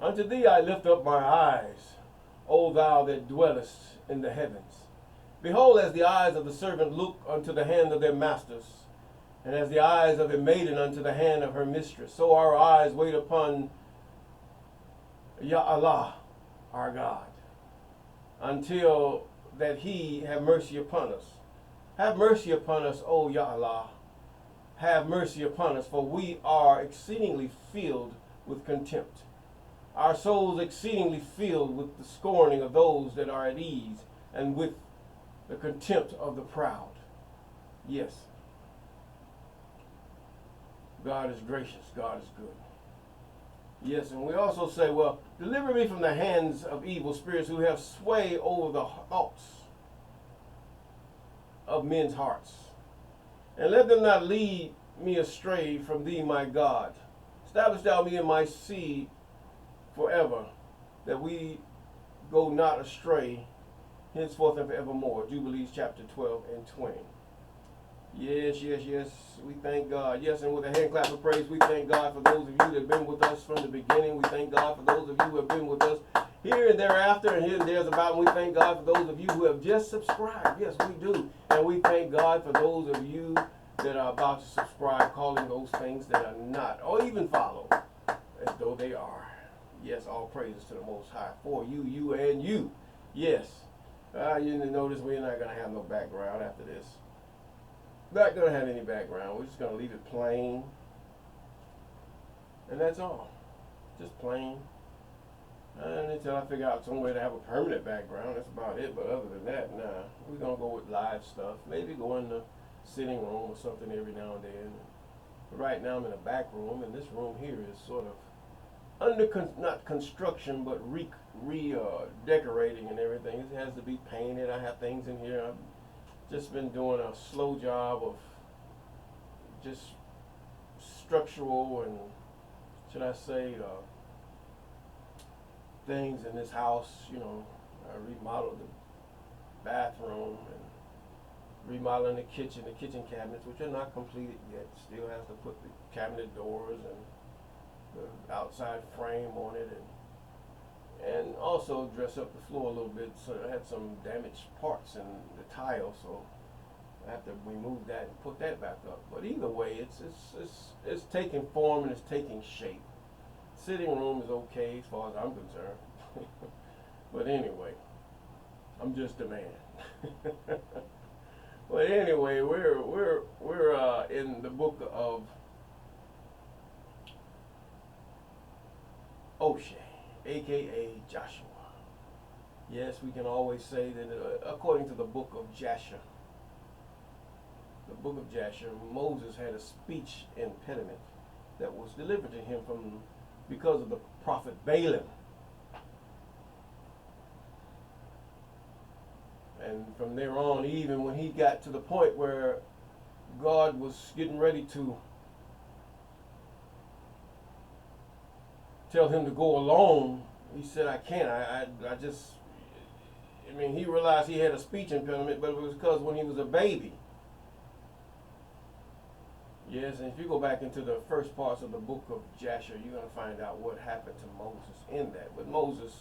Unto thee I lift up my eyes, O thou that dwellest in the heavens. Behold, as the eyes of the servant look unto the hand of their masters, and as the eyes of a maiden unto the hand of her mistress, so our eyes wait upon Yah-Allah, our God, until that he have mercy upon us. Have mercy upon us, O Yah-Allah. Have mercy upon us, for we are exceedingly filled with contempt. Our souls exceedingly filled with the scorning of those that are at ease, and with the contempt of the proud. Yes. God is gracious. God is good. Yes, and we also say, well, deliver me from the hands of evil spirits who have sway over the thoughts of men's hearts. And let them not lead me astray from thee, my God. Establish thou me and my seed forever, that we go not astray henceforth and forevermore. Jubilees chapter 12 and 20. Yes, yes, yes. We thank God. Yes, and with a hand clap of praise, we thank God for those of you that have been with us from the beginning. We thank God for those of you who have been with us here and thereafter, and here and there's about. And we thank God for those of you who have just subscribed. Yes, we do. And we thank God for those of you that are about to subscribe, calling those things that are not, or even follow, as though they are. Yes, all praises to the Most High for you, you, and you. Yes. You notice we're not going to have no background after this. Not going to have any background. We're just going to leave it plain. And that's all. Just plain. And until I figure out some way to have a permanent background, that's about it. But other than that, nah. We're going to go with live stuff. Maybe go in the sitting room or something every now and then. But right now I'm in a back room, and this room here is sort of under, not construction, but decorating and everything. It has to be painted. I have things in here. I've just been doing a slow job of just structural and, should I say, things in this house. You know, I remodeled the bathroom and remodeling the kitchen cabinets, which are not completed yet. Still has to put the cabinet doors and the outside frame on it, and also dress up the floor a little bit. So I had some damaged parts in the tile, so I have to remove that and put that back up. But either way, it's taking form and it's taking shape. Sitting room is okay as far as I'm concerned. But anyway, I'm just a man. But anyway, we're in the book of Oshea, aka Joshua. Yes, we can always say that according to the book of Joshua, Moses had a speech impediment that was delivered to him because of the prophet Balaam. And from there on, even when he got to the point where God was getting ready to tell him to go alone, he said, I can't. He realized he had a speech impediment, but it was because when he was a baby. Yes, and if you go back into the first parts of the book of Joshua, you're going to find out what happened to Moses in that. But Moses,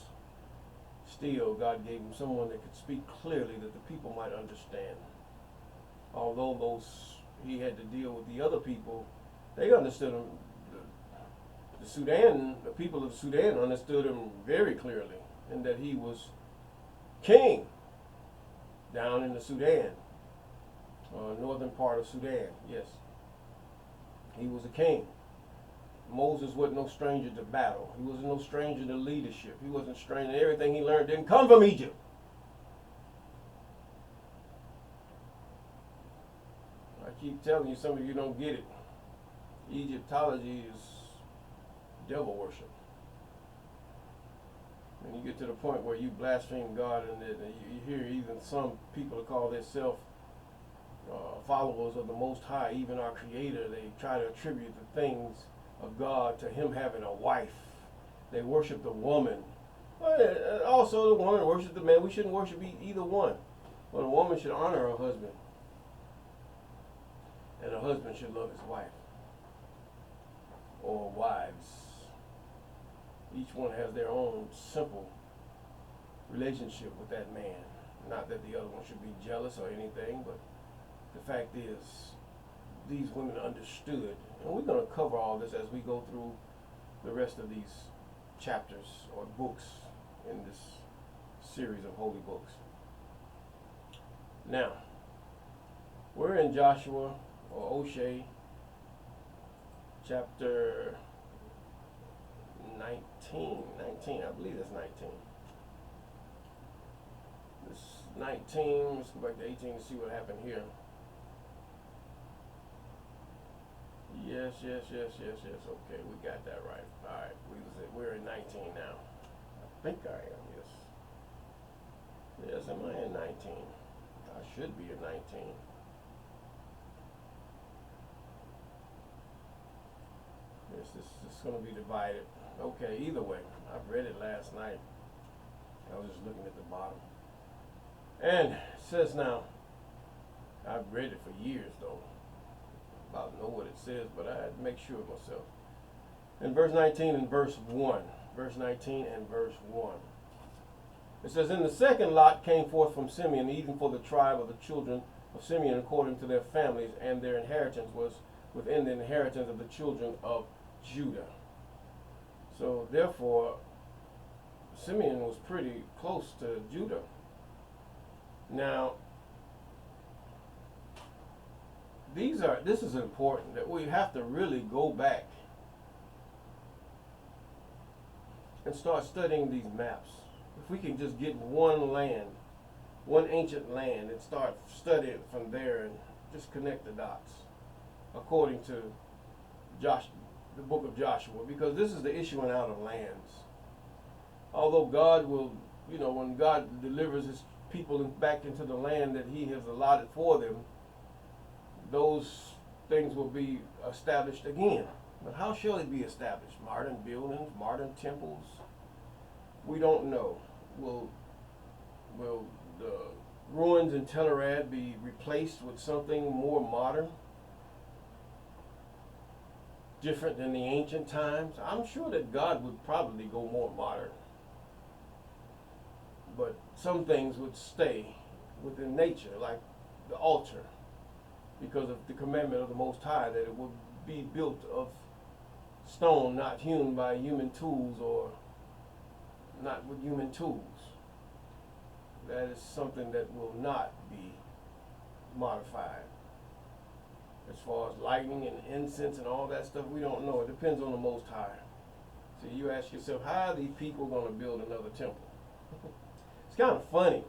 still, God gave him someone that could speak clearly that the people might understand. Although he had to deal with the other people, they understood him. The people of Sudan understood him very clearly, in that he was king down in the Sudan, northern part of Sudan. Yes, he was a king. Moses wasn't no stranger to battle. He wasn't no stranger to leadership. He wasn't stranger. Everything he learned didn't come from Egypt. I keep telling you, some of you don't get it. Egyptology is devil worship. When you get to the point where you blaspheme God, and you hear even some people that call themselves followers of the Most High, even our Creator, they try to attribute the things of God to him having a wife. They worship the woman. Also, the woman worships the man. We shouldn't worship either one. But a woman should honor her husband, and a husband should love his wife, or wives. Each one has their own simple relationship with that man. Not that the other one should be jealous or anything, but the fact is, these women understood. And we're going to cover all this as we go through the rest of these chapters or books in this series of holy books. Now, we're in Joshua or Oshea chapter 19, I believe that's 19. This 19, let's go back to 18 to see what happened here. Yes, okay, we got that right. Alright, we're in 19 now. I think I am, yes. Yes, am I in 19? I should be in 19. Yes, this is going to be divided. Okay, either way, I've read it last night. I was just looking at the bottom. And it says now, I've read it for years though. About know what it says, but I had to make sure of myself. In verse 19 and verse 1. Verse 19 and verse 1. It says, "And the second lot came forth from Simeon, even for the tribe of the children of Simeon according to their families, and their inheritance was within the inheritance of the children of Judah." So therefore, Simeon was pretty close to Judah. Now, this is important, that we have to really go back and start studying these maps. If we can just get one land, one ancient land, and start studying from there and just connect the dots according to the book of Joshua, because this is the issuing out of lands. Although God will, when God delivers his people back into the land that he has allotted for them, those things will be established again. But how shall it be established? Modern buildings, modern temples? We don't know. Will the ruins in Tellerad be replaced with something more modern? Different than the ancient times? I'm sure that God would probably go more modern. But some things would stay within nature, like the altar, because of the commandment of the Most High that it would be built of stone, not hewn by human tools or not with human tools. That is something that will not be modified. As far as lighting and incense and all that stuff, we don't know. It depends on the Most High. So you ask yourself, how are these people going to build another temple? It's kind of funny.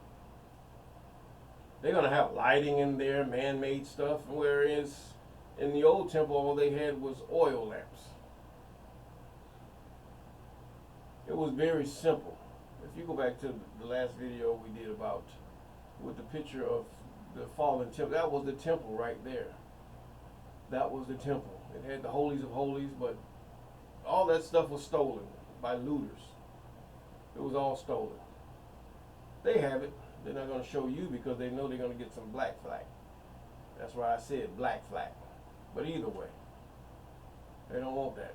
They're going to have lighting in there, man-made stuff, whereas in the old temple, all they had was oil lamps. It was very simple. If you go back to the last video we did about, with the picture of the fallen temple, that was the temple right there. That was the temple. It had the holies of holies, but all that stuff was stolen by looters. It was all stolen. They have it. They're not going to show you because they know they're going to get some black flag. That's why I said black flag. But either way, they don't want that.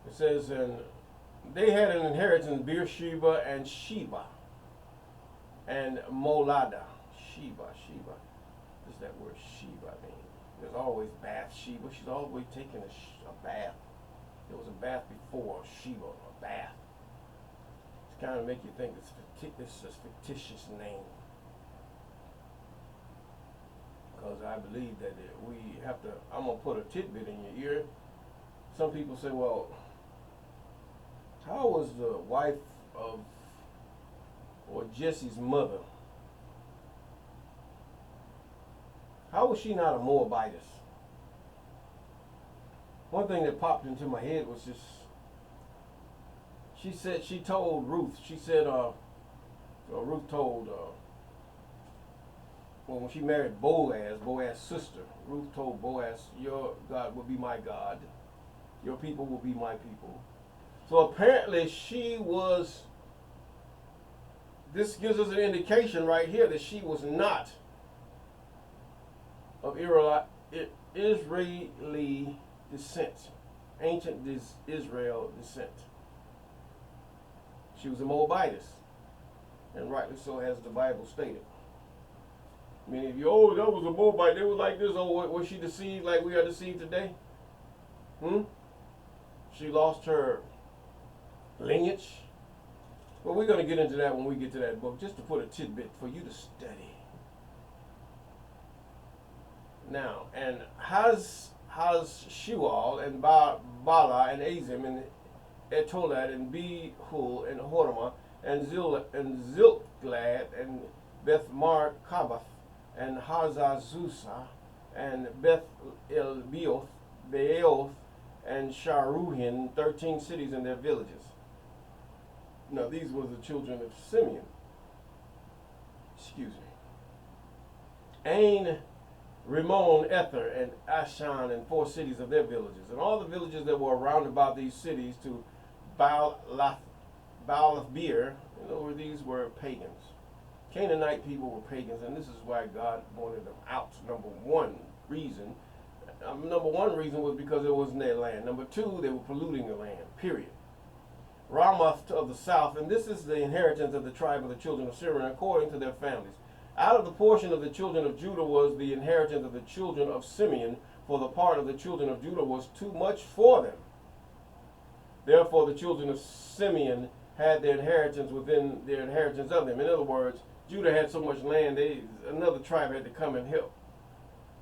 It says, and they had an inheritance, Beersheba and Sheba and Molada. Sheba. What does that word Sheba mean? There's always Bathsheba. She's always taking a bath. There was a bath before Sheba, a bath. It's kind of make you think it's a fictitious name. Because I believe that we have to, I'm going to put a tidbit in your ear. Some people say, well, how was the wife of, or Jesse's mother, how was she not a Moabitess? One thing that popped into my head was just, she told Ruth, Ruth told, when she married Boaz's sister, Ruth told Boaz, your God will be my God, your people will be my people. So apparently this gives us an indication right here that she was not of Israeli descent. ancient Israel descent. She was a Moabitess, and rightly so, as the Bible stated. Many of you, oh, that was a Moabite. They were like this. Oh, was she deceived like we are deceived today? She lost her lineage. Well, we're going to get into that when we get to that book, just to put a tidbit for you to study. Now, and Shual and Bala and Azim and Etolad and Behul and Hormah and Zilglad and Beth Markabath and Hazazusa and Beth El Beoth and Sharuhin, 13 cities and their villages. Now these were the children of Simeon. Excuse me. Ain, Rimmon, Ether, and Ashan, and 4 cities of their villages, and all the villages that were around about these cities to Baalath Beer. In other words, these were pagans. Canaanite people were pagans, and this is why God wanted them out. Number one reason was because it wasn't their land. Number 2, they were polluting the land, period. Ramoth of the south, and this is the inheritance of the tribe of the children of Simeon according to their families. Out of the portion of the children of Judah was the inheritance of the children of Simeon, for the part of the children of Judah was too much for them. Therefore the children of Simeon had their inheritance within their inheritance of them. In other words, Judah had so much land, another tribe had to come and help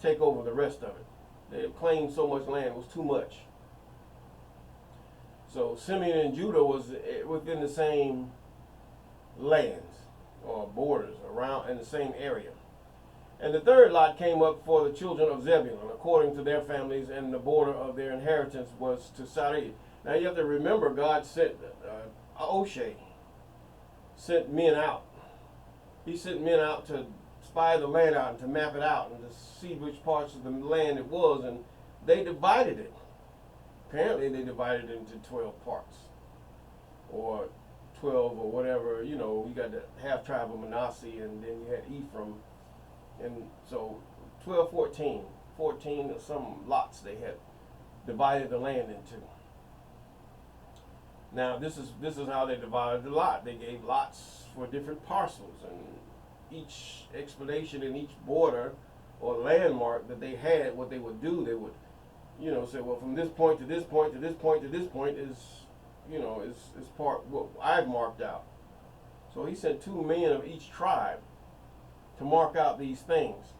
take over the rest of it. They had claimed so much land, it was too much. So Simeon and Judah was within the same lands or borders around in the same area. And the third lot came up for the children of Zebulun according to their families, and the border of their inheritance was to Sarid. Now you have to remember, God sent Oshea, sent men out. He sent men out to spy the land out and to map it out and to see which parts of the land it was, and they divided it. Apparently they divided it into 12 parts, or 12 or whatever. You know, you got the half tribe of Manasseh, and then you had Ephraim, and so 12, 14 or some lots they had divided the land into. Now this is how they divided the lot. They gave lots for different parcels, and each explanation in each border or landmark that they had, what they would do, they would, say, well, from this point to this point to this point to this point is part what I've marked out. So he sent 2 men of each tribe to mark out these things.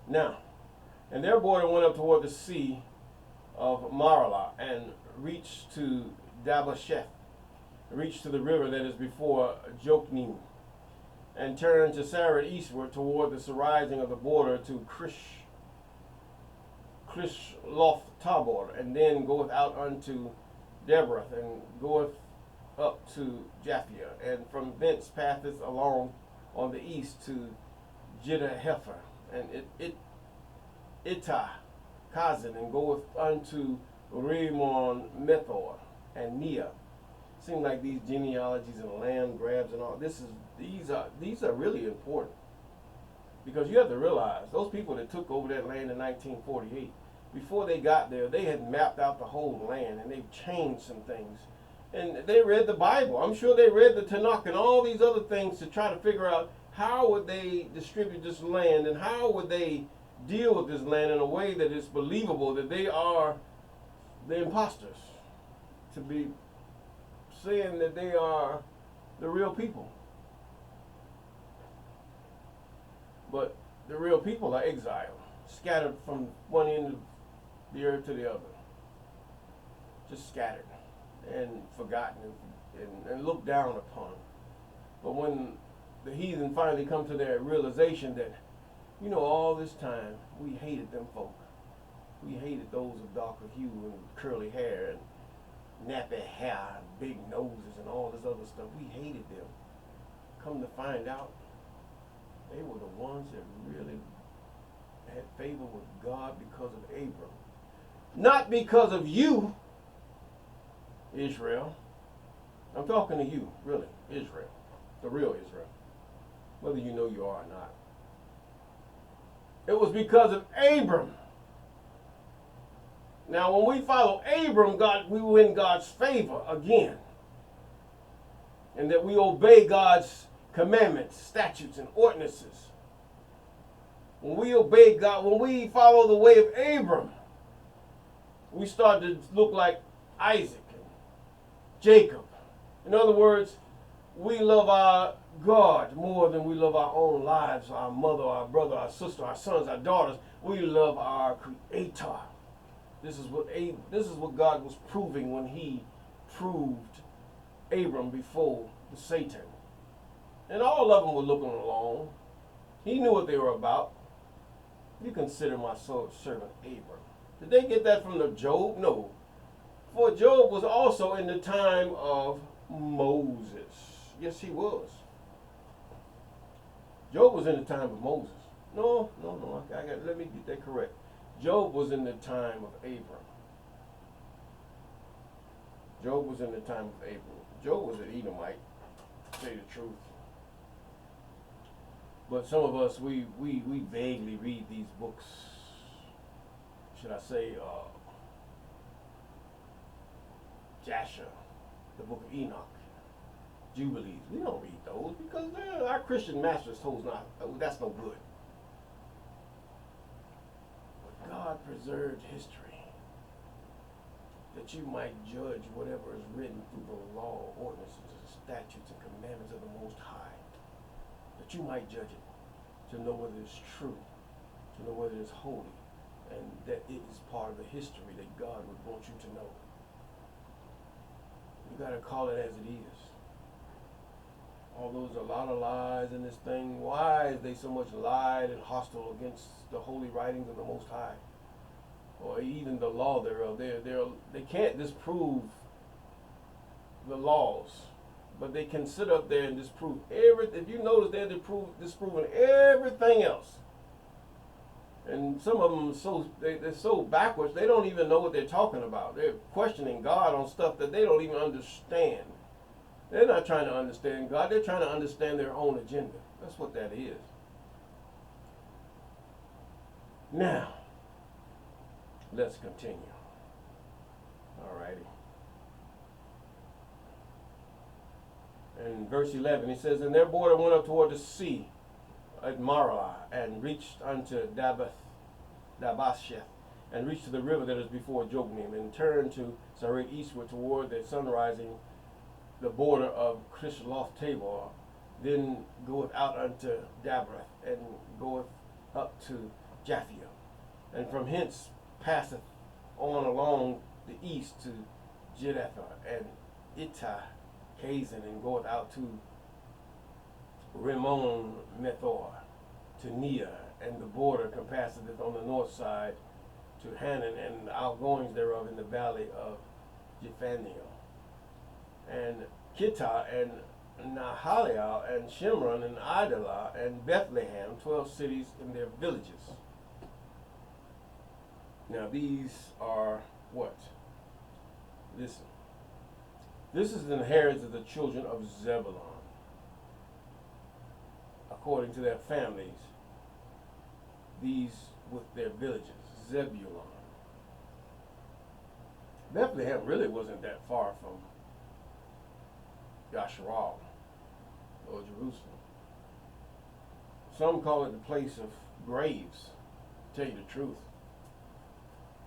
Now, and their border went up toward the sea of Maralah and reached to Dabasheth, reached to the river that is before Jokneam, and turned to Sarid eastward toward the rising of the border to Krishloth Tabor, and then goeth out unto Debrath, and goeth up to Japhia, and from thence passeth along on the east to Jiddahefer, and Itah, Kazan, and goeth unto Rimon Methor and Nia. Seem like these genealogies and land grabs and all these are really important, because you have to realize those people that took over that land in 1948, before they got there, they had mapped out the whole land, and they've changed some things. And they read the Bible. I'm sure they read the Tanakh and all these other things to try to figure out how would they distribute this land, and how would they deal with this land in a way that is believable that they are the imposters, to be saying that they are the real people. But the real people are exiled, scattered from one end of the earth to the other, just scattered and forgotten and looked down upon. But when the heathen finally come to their realization that, all this time we hated them folk. We hated those of darker hue and curly hair and nappy hair and big noses and all this other stuff. We hated them. Come to find out, they were the ones that really had favor with God because of Abram. Not because of you, Israel. I'm talking to you, really, Israel. The real Israel. Whether you know you are or not. It was because of Abram Now, when we follow Abram, we win God's favor again. And that we obey God's commandments, statutes, and ordinances. When we obey God, when we follow the way of Abram, we start to look like Isaac and Jacob. In other words, we love our God more than we love our own lives, our mother, our brother, our sister, our sons, our daughters. We love our Creator. This is what God was proving when He proved Abram before the Satan. And all of them were looking along. He knew what they were about. You consider my servant Abram. Did they get that from the Job? No. For Job was also in the time of Moses. Yes, he was. Job was in the time of Moses. No. Let me get that correct. Job was in the time of Abram. Job was in the time of Abram. Job was an Edomite, to tell you the truth. But some of us, we vaguely read these books. Should I say, Jasher, the book of Enoch, Jubilees. We don't read those because our Christian masters told us that's no good. But God preserved history that you might judge whatever is written through the law, ordinances, statutes, and commandments of the Most High. That you might judge it, to know whether it's true, to know whether it's holy, and that it is part of the history that God would want you to know. You got to call it as it is. Although there's a lot of lies in this thing, why is they so much lied and hostile against the holy writings of the Most High? Or even the law thereof. They can't disprove the laws, but they can sit up there and disprove everything. If you notice, they're disproving everything else. And some of them they're so backwards, they don't even know what they're talking about. They're questioning God on stuff that they don't even understand. They're not trying to understand God. They're trying to understand their own agenda. That's what that is. Now, let's continue. All righty. In verse 11, he says, and their border went up toward the sea at Marah, and reached unto Dabasheth, and reached to the river that is before Jogneam, and turned to Sarid eastward toward the sunrising, the border of Krishloth Tabor, then goeth out unto Dabrath, and goeth up to Japhia, and from hence passeth on along the east to Jephthah and Ittah Kazan, and goeth out to Rimmon Methor, to Nia, and the border compasseth on the north side to Hannon, and the outgoings thereof in the valley of Jephaniel, and Kittah, and Nahaliel, and Shimron, and Idalah, and Bethlehem, 12 cities in their villages. Now these are what? Listen. This is the inheritance of the children of Zebulun, according to their families, these with their villages. Zebulun. Bethlehem really wasn't that far from Yasharal or Jerusalem. Some call it the place of graves, to tell you the truth.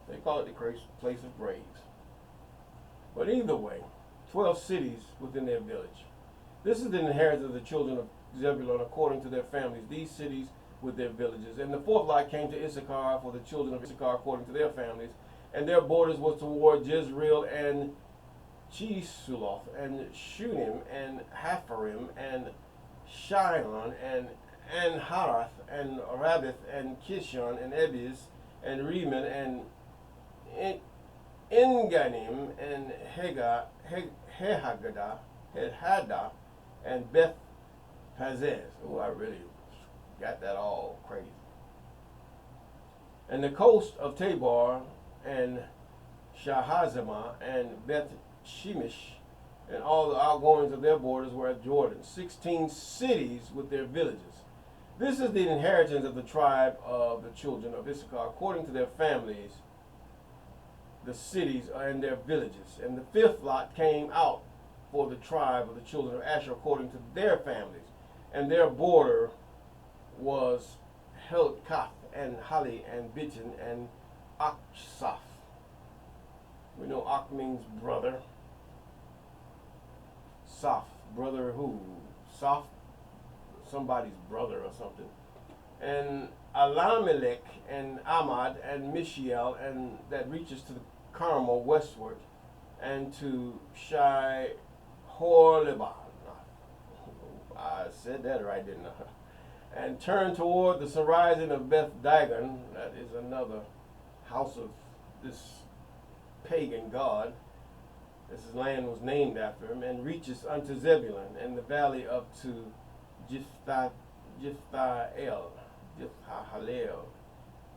They call it the place of graves. But either way, 12 cities within their village. This is the inheritance of the children of Zebulun according to their families, these cities with their villages. And the fourth lot came to Issachar for the children of Issachar according to their families. And their borders was toward Jezreel and Chesuloth and Shunem and Hapharim and Shion and Anharath and Rabbith and Kishon and Ebiz and Reman and Enganim and Hehada and Beth Pazez. Oh, I really got that all crazy. And the coast of Tabor and Shahazimah and Beth Shemesh, and all the outgoings of their borders were at Jordan. 16 cities with their villages. This is the inheritance of the tribe of the children of Issachar according to their families, the cities and their villages. And the fifth lot came out for the tribe of the children of Asher according to their families. And their border was Helkath and Hali and Bitin and Aksaph. We know Ak means brother. Saf, brother who? Saf, somebody's brother or something. And Alamelech and Amad and Mishael, and that reaches to the Carmel westward, and to Shai Horleban. I said that right, didn't I? And turn toward the horizon of Beth Dagon, that is another house of this pagan god. This land was named after him, and reaches unto Zebulun and the valley up to Jiphthael,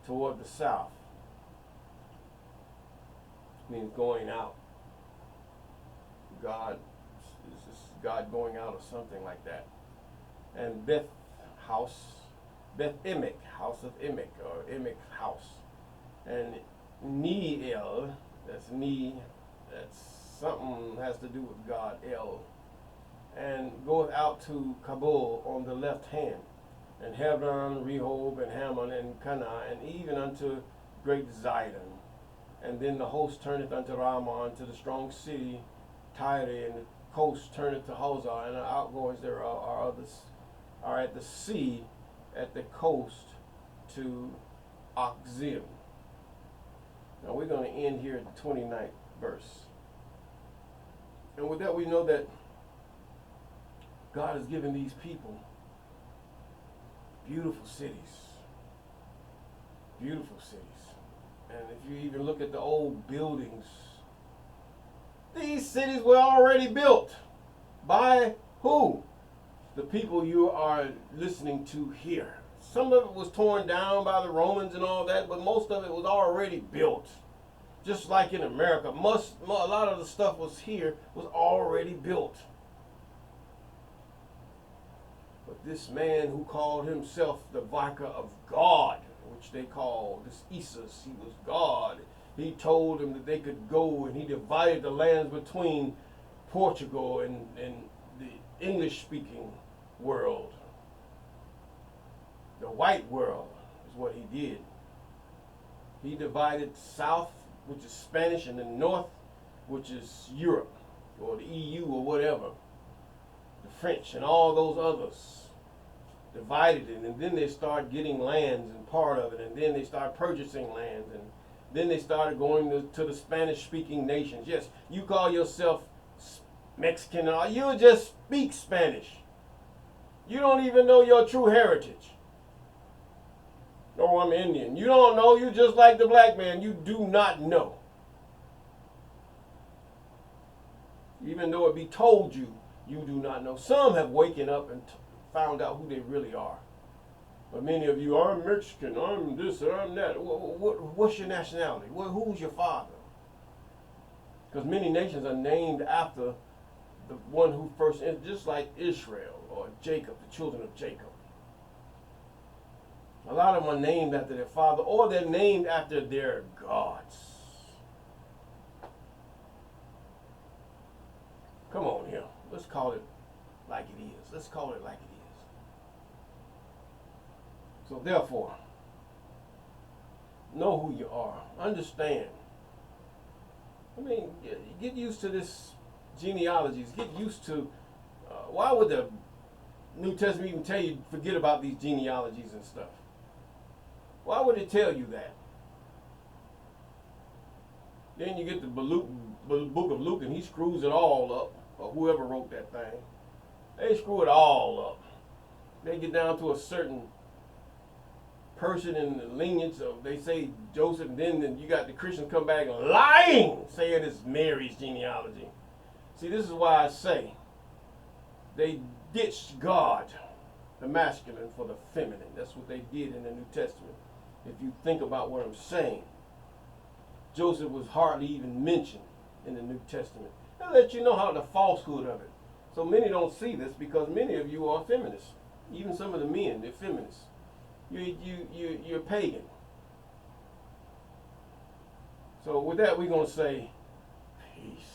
toward the south. Means going out. God, is this God going out or something like that? And Beth Emek, house of Emek, or Emek house. And Neel, that's something has to do with God, El. And goeth out to Kabul on the left hand. And Hebron, Rehob, and Hammon, and Canaan, and even unto great Zidon. And then the host turneth unto Ramah, unto the strong city, Tyre, and the coast turneth to Hosah, and the outgoings there are at the sea, at the coast to Akzib. Now we're going to end here at the 29th verse. And with that we know that God has given these people beautiful cities. Beautiful cities. And if you even look at the old buildings, these cities were already built by who? The people you are listening to here. Some of it was torn down by the Romans and all that, but most of it was already built. Just like in America, a lot of the stuff was already built. But this man who called himself the Vicar of God, which they call this Isus, he was God. He told them that they could go, and he divided the lands between Portugal and the English-speaking world. The white world is what he did. He divided south, which is Spanish, and the north, which is Europe, or the EU, or whatever. The French and all those others divided it, and then they started getting lands and part of it, and then they started purchasing lands, and then they started going to the Spanish-speaking nations. Yes, you call yourself Mexican, or you just speak Spanish. You don't even know your true heritage. Oh, I'm Indian. You don't know. You just like the black man. You do not know. Even though it be told you, you do not know. Some have waken up and found out who they really are. But many of you, I'm Mexican, I'm this, I'm that. What's your nationality? Who's your father? Because many nations are named after the one who first, just like Israel or Jacob, the children of Jacob. A lot of them are named after their father, or they're named after their gods. Come on here. Let's call it like it is. Let's call it like it is. So therefore, know who you are. Understand. I mean, get used to this genealogies. Get used to, why would the New Testament even tell you forget about these genealogies and stuff? Why would it tell you that? Then you get the book of Luke, and he screws it all up, or whoever wrote that thing. They screw it all up. They get down to a certain person in the lineage of, they say Joseph, and then you got the Christians come back lying, saying it's Mary's genealogy. See, this is why I say they ditched God, the masculine, for the feminine. That's what they did in the New Testament. If you think about what I'm saying, Joseph was hardly even mentioned in the New Testament. That let you know how the falsehood of it. So many don't see this because many of you are feminists. Even some of the men, they're feminists. You're pagan. So with that, we're going to say peace.